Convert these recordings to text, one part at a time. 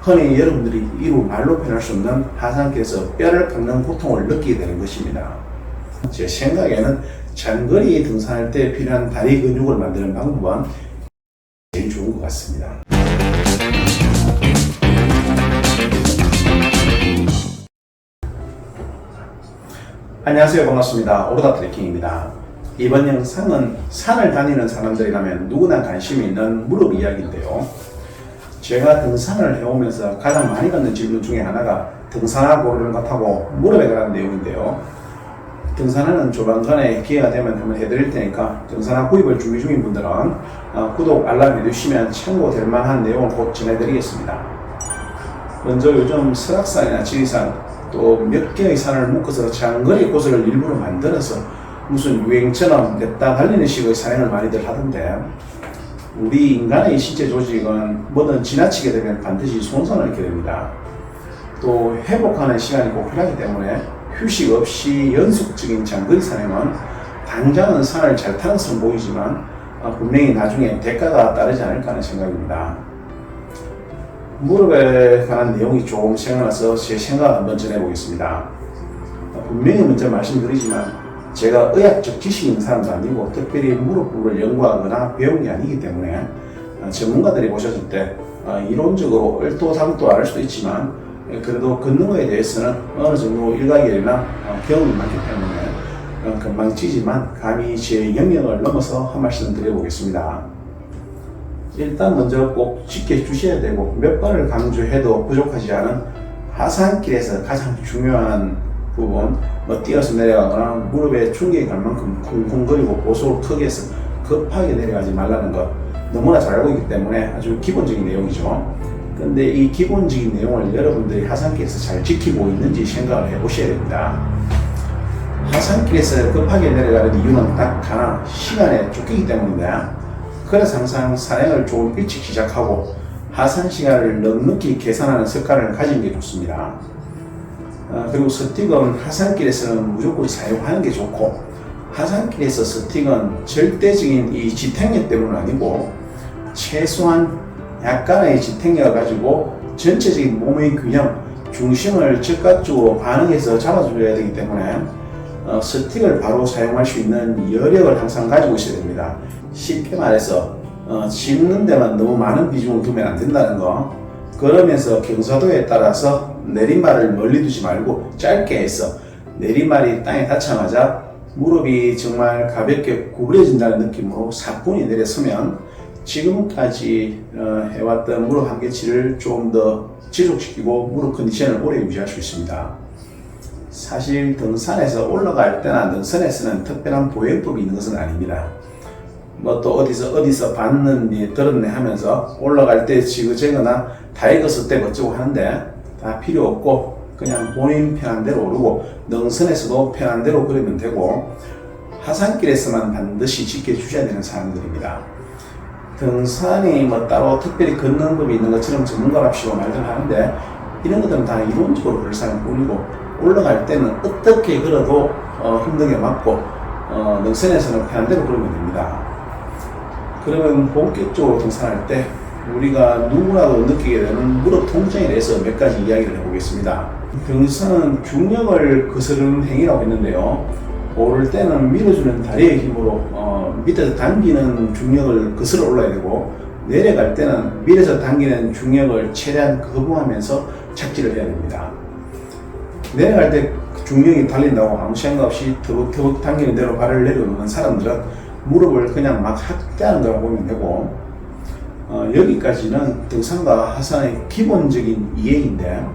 흔히 여러분들이 이루 말로 표현할 수 없는 하산길에서 뼈를 깎는 고통을 느끼게 되는 것입니다. 제 생각에는 장거리 등산할 때 필요한 다리 근육을 만드는 방법은 제일 좋은 것 같습니다. 안녕하세요. 반갑습니다. 오르다 트레킹입니다. 이번 영상은 산을 다니는 사람들이라면 누구나 관심이 있는 무릎 이야기인데요. 제가 등산을 해오면서 가장 많이 받는 질문 중에 하나가 등산하고 이런 것하고 무릎에 관한 내용인데요. 등산하는 조만간에 기회가 되면 한번 해드릴 테니까 등산화 구입을 준비 중인 분들은 구독, 알람 해주시면 참고될 만한 내용을 곧 전해드리겠습니다. 먼저 요즘 설악산이나 지리산 또 몇 개의 산을 묶어서 장거리 코스를 일부러 만들어서 무슨 유행처럼 냈다 달리는 식의 산행을 많이들 하던데, 우리 인간의 신체 조직은 뭐든 지나치게 되면 반드시 손상을 입게 됩니다. 또 회복하는 시간이 꼭 필요하기 때문에 휴식 없이 연속적인 장거리 산행은 당장은 산을 잘 타는 것으로 보이지만 분명히 나중에 대가가 따르지 않을까 하는 생각입니다. 무릎에 관한 내용이 조금 생각나서 제 생각을 한번 전해보겠습니다. 분명히 먼저 말씀드리지만 제가 의학적 지식이 있는 사람도 아니고 특별히 무릎 부분을 연구하거나 배운 게 아니기 때문에 전문가들이 보셨을 때 이론적으로 얼토당토 알 수도 있지만 그래도 걷는 거에 대해서는 어느 정도 일가견이나 경험이 많기 때문에 금방지지만 감히 제 영역을 넘어서 한 말씀 드려보겠습니다. 일단 먼저 꼭 지켜주셔야 되고 몇 번을 강조해도 부족하지 않은 하산길에서 가장 중요한 부분, 뛰어서 내려가거나 무릎에 충격이 갈 만큼 쿵쿵거리고 보석을 크게 해서 급하게 내려가지 말라는 것 너무나 잘 알고 있기 때문에 아주 기본적인 내용이죠. 근데 이 기본적인 내용을 여러분들이 하산길에서 잘 지키고 있는지 생각을 해보셔야 됩니다. 하산길에서 급하게 내려가는 이유는 딱 하나, 시간에 쫓기기 때문입니다. 그래서 항상 산행을 조금 일찍 시작하고 하산 시간을 넉넉히 계산하는 습관을 가지는 게 좋습니다. 그리고 스틱은 하산길에서는 무조건 사용하는 게 좋고, 하산길에서 스틱은 절대적인 이 지탱력 때문은 아니고 최소한 약간의 지탱력을 가지고 전체적인 몸의 균형, 중심을 즉각적으로 반응해서 잡아줘야 되기 때문에 스틱을 바로 사용할 수 있는 여력을 항상 가지고 있어야 됩니다. 쉽게 말해서 짚는 데만 너무 많은 비중을 두면 안 된다는 거. 그러면서 경사도에 따라서 내리막을 멀리 두지 말고 짧게 해서 내리막이 땅에 닿자마자 무릎이 정말 가볍게 구부려진다는 느낌으로 사뿐히 내려서면 지금까지 해왔던 무릎 한계치를 좀 더 지속시키고 무릎 컨디션을 오래 유지할 수 있습니다. 사실 등산에서 올라갈 때나 등산에서는 특별한 보행법이 있는 것은 아닙니다. 또 어디서 봤는지 들었네 하면서 올라갈 때 지그재그나 다이거스 때 어쩌고 하는데 다 필요 없고 그냥 본인 편한 대로 오르고 능선에서도 편한 대로 그러면 되고 하산길에서만 반드시 지켜주셔야 되는 사람들입니다. 등산이 따로 특별히 걷는 법이 있는 것처럼 전문가랍시고 말들 하는데 이런 것들은 다 이론적으로 그럴싸한 뿐이고 올라갈 때는 어떻게 걸어도 힘들게 맞고 능선에서는 편한 대로 걸으면 됩니다. 그러면 본격적으로 등산할 때 우리가 누구나도 느끼게 되는 무릎 통증에 대해서 몇 가지 이야기를 해보겠습니다. 등산은 중력을 거스르는 행위라고 했는데요. 오를 때는 밀어주는 다리의 힘으로 밑에서 당기는 중력을 거스러 올라야 되고, 내려갈 때는 밀어서 당기는 중력을 최대한 거부하면서 착지를 해야 됩니다. 내려갈 때 중력이 달린다고 아무 생각 없이 터벅터벅 당기는 대로 발을 내려놓는 사람들은 무릎을 그냥 막 학대하는 거라고 보면 되고, 여기까지는 등산과 하산의 기본적인 이해인데,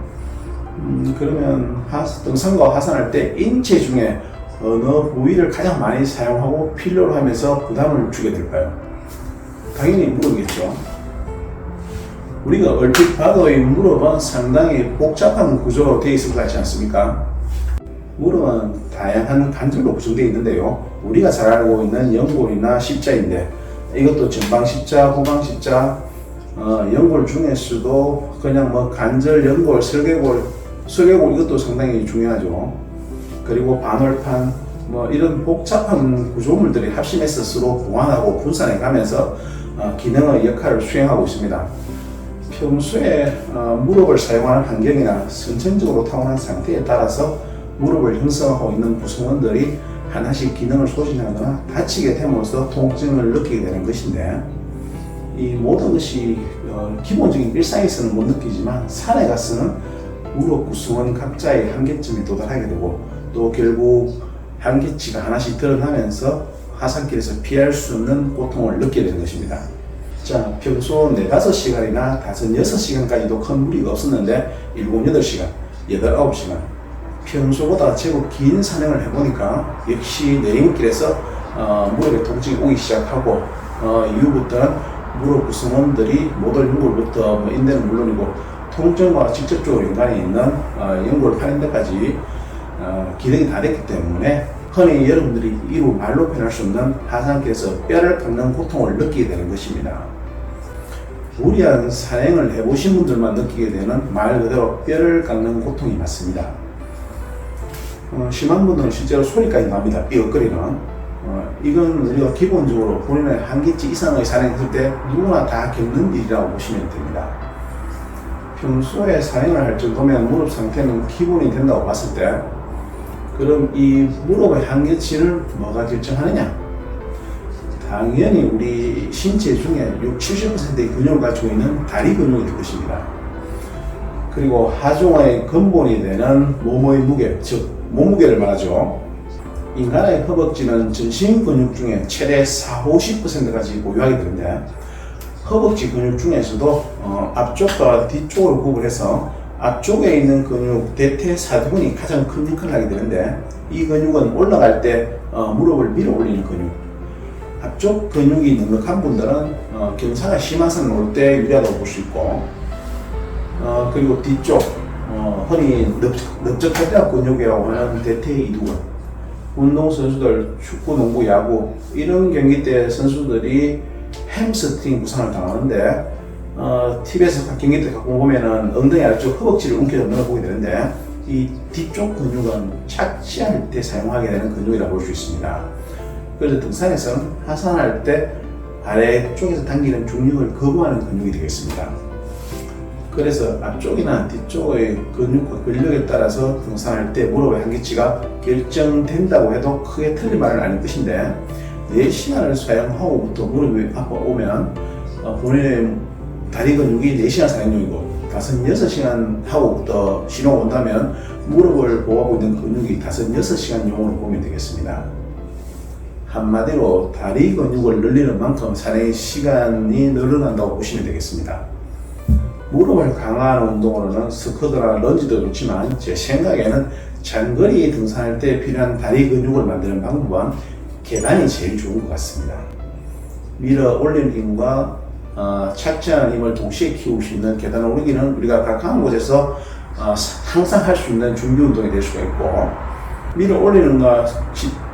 그러면 등산과 하산할 때 인체 중에 어느 부위를 가장 많이 사용하고 필요로 하면서 부담을 주게 될까요? 당연히 무릎이겠죠. 우리가 얼핏 봐도 이 무릎은 상당히 복잡한 구조로 되어 있을 것 같지 않습니까? 무릎은 다양한 관절로 구성되어 있는데요. 우리가 잘 알고 있는 연골이나 십자인데, 이것도 전방 십자, 후방 십자, 연골 중에서도 그냥 관절, 연골, 설계골 이것도 상당히 중요하죠. 그리고 반월판, 이런 복잡한 구조물들이 합심해서 서로 보완하고 분산해 가면서 기능의 역할을 수행하고 있습니다. 평소에 무릎을 사용하는 환경이나 선천적으로 타고난 상태에 따라서 무릎을 형성하고 있는 구성원들이 하나씩 기능을 소진하거나 다치게 됨으로써 통증을 느끼게 되는 것인데, 이 모든 것이 기본적인 일상에서는 못 느끼지만 산에 가서는 무릎 구성원 각자의 한계점에 도달하게 되고, 또 결국 한계치가 하나씩 드러나면서 하산길에서 피할 수 없는 고통을 느끼게 되는 것입니다. 자, 평소 4-5시간이나 5-6시간까지도 큰 무리가 없었는데 7-8시간, 8-9시간 평소보다 제법 긴 산행을 해보니까 역시 내림길에서 무릎에 통증이 오기 시작하고, 이후부터는 무릎 구성원들이 모돌 연골부터 인대는 물론이고 통증과 직접적으로 연관이 있는 연골 파는 데까지 기능이 다 됐기 때문에 흔히 여러분들이 이루 말로 표현할 수 없는 하산길에서 뼈를 깎는 고통을 느끼게 되는 것입니다. 무리한 산행을 해보신 분들만 느끼게 되는 말 그대로 뼈를 깎는 고통이 맞습니다. 심한 분들은 실제로 소리까지 납니다. 삐걱거리는. 이건 우리가 기본적으로 본인의 한계치 이상의 산행했을 때 누구나 다 겪는 일이라고 보시면 됩니다. 평소에 산행을 할 정도면 무릎 상태는 기본이 된다고 봤을 때, 그럼 이 무릎의 한계치를 뭐가 결정하느냐? 당연히 우리 신체 중에 60-70%의 근육을 가지고 있는 다리 근육이 될 것입니다. 그리고 하중의 근본이 되는 몸의 무게, 즉 몸무게를 말하죠. 인간의 허벅지는 전신 근육 중에 최대 40-50%까지 보유하게 되는데, 허벅지 근육 중에서도 앞쪽과 뒤쪽으로 구분해서 앞쪽에 있는 근육 대퇴사두근이 가장 큰 역할을 하게 되는데, 이 근육은 올라갈 때 무릎을 밀어 올리는 근육, 앞쪽 근육이 넉넉한 분들은 경사가 심한 산을 올 때 유리하다고 볼 수 있고, 그리고 뒤쪽 흔히 넓적할 근육이라고 하는 대퇴이두근, 운동선수들, 축구, 농구, 야구 이런 경기 때 선수들이 햄스트링 부상을 당하는데, TV에서 경기 때 가끔 보면은 엉덩이 아래쪽 허벅지를 움켜잡는 보게 되는데, 이 뒤쪽 근육은 착지할 때 사용하게 되는 근육이라고 볼 수 있습니다. 그래서 등산에서는 하산할 때 아래쪽에서 당기는 중력을 거부하는 근육이 되겠습니다. 그래서 앞쪽이나 뒤쪽의 근육과 근력에 따라서 등산할 때 무릎의 한계치가 결정된다고 해도 크게 틀린 말은 아닌 것인데, 4시간을 사용하고부터 무릎이 아파오면 본인의 다리 근육이 4시간 사용용이고, 5-6시간 하고부터 신호가 온다면 무릎을 보호하고 있는 근육이 5-6시간 용으로 보면 되겠습니다. 한마디로 다리 근육을 늘리는 만큼 산행 시간이 늘어난다고 보시면 되겠습니다. 무릎을 강화하는 운동으로는 스쿼트나 런지도 좋지만, 제 생각에는 장거리 등산할 때 필요한 다리 근육을 만드는 방법은 계단이 제일 좋은 것 같습니다. 밀어 올리는 힘과 착지하는 힘을 동시에 키울 수 있는 계단을 오르기는 우리가 각한 곳에서 항상 할 수 있는 준비 운동이 될 수가 있고, 밀어 올리는 것과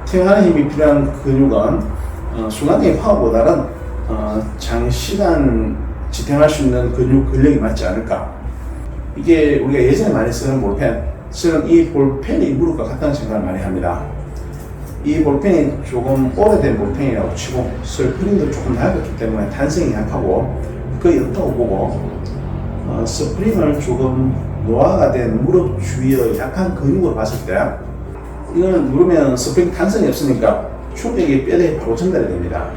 지탱하는 힘이 필요한 근육은 순간적인 파워보다는 장시간 지탱할 수 있는 근력이 맞지 않을까. 이게 우리가 예전에 많이 쓰는 볼펜, 이 볼펜이 무릎과 같다는 생각을 많이 합니다. 이 볼펜이 조금 오래된 볼펜이라고 치고 스프링도 조금 낡았기 때문에 탄성이 약하고 거의 없다고 보고, 스프링을 조금 노화가 된 무릎 주위의 약한 근육으로 봤을 때, 이거는 누르면 스프링 탄성이 없으니까 충격이 뼈대에 바로 전달이 됩니다.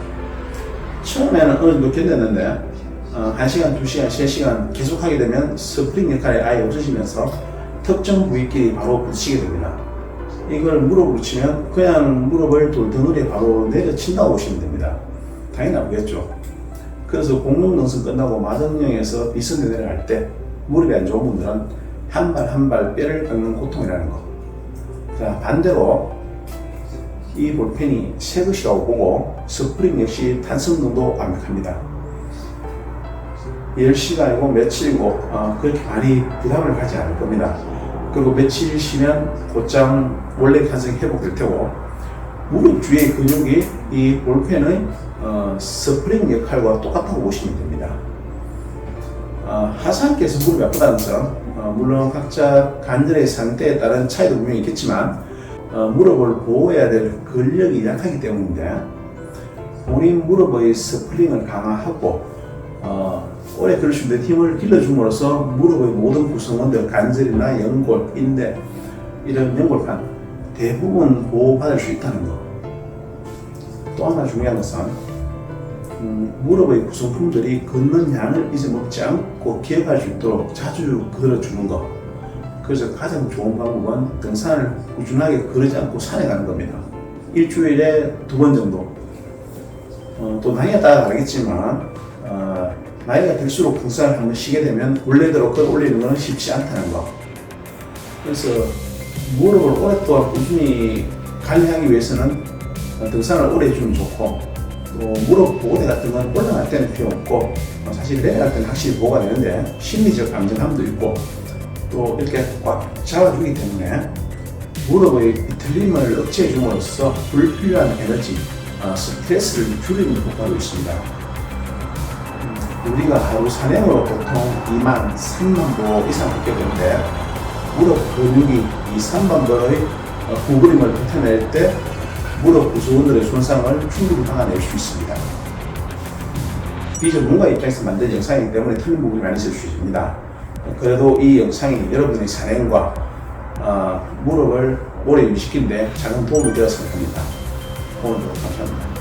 처음에는 어느 정도 견뎠는데 1시간, 2시간, 3시간 계속 하게 되면 스프링 역할이 아예 없어지면서 특정 부위끼리 바로 부딪히게 됩니다. 이걸 무릎으로 치면 그냥 무릎을 돌덩어리에 바로 내려친다고 보시면 됩니다. 당연히 아프겠죠. 그래서 공룡 등산 끝나고 마정령에서 비스듬히 내려갈 때 무릎이 안 좋은 분들은 한 발 한 발 뼈를 깎는 고통이라는 거. 자, 반대로 이 볼펜이 새 것이라고 보고 스프링 역시 탄성능도 완벽합니다. 10시간이고 며칠이고 그렇게 많이 부담을 가지 않을 겁니다. 그리고 며칠 쉬면 곧장 원래 탄성이 회복될 테고, 무릎 주위의 근육이 이 볼펜의 스프링 역할과 똑같다고 보시면 됩니다. 하산길에서 무릎이 아프다는 것은 물론 각자 관절의 상태에 따른 차이도 분명히 있겠지만 무릎을 보호해야 될 근력이 약하기 때문인데, 본인 무릎의 스프링을 강화하고 오래 걸을 수 있는 힘을 길러줌으로써 무릎의 모든 구성원들, 관절이나 연골, 인대 이런 연골판 대부분 보호받을 수 있다는 것. 또 하나 중요한 것은 무릎의 구성품들이 걷는 양을 잊어먹지 않고 기억할 수 있도록 자주 걸어주는 것. 그래서 가장 좋은 방법은 등산을 꾸준하게 걸지 않고 산에 가는 겁니다. 일주일에 2번 정도. 또 나이에 따라 다르겠지만 나이가 들수록 등산을 한번 쉬게 되면 원래대로 끌어올리는 것은 쉽지 않다는 거. 그래서 무릎을 오랫동안 꾸준히 관리하기 위해서는 등산을 오래 해주면 좋고, 또 무릎 보호대 같은 건 올라갈 때는 필요 없고, 사실 내려갈 때는 확실히 보호가 되는데 심리적 안정감도 있고 또 이렇게 꽉 잡아주기 때문에 무릎의 비틀림을 억제해 줌으로써 불필요한 에너지, 스트레스를 줄이는 효과도 있습니다. 우리가 하루 산행으로 보통 2만, 3만 보 이상 걷게 되는데 무릎 근육이 이 3만 보의 구부림을 버텨낼 때 무릎 구조원들의 손상을 충분히 막아낼 수 있습니다. 비전문가 입장에서 만든 영상이기 때문에 틀린 부분이 많이 있을 수 있습니다. 그래도 이 영상이 여러분의 산행과 무릎을 오래 유지시키는데 작은 도움이 되었을 겁니다. 오늘도 감사합니다.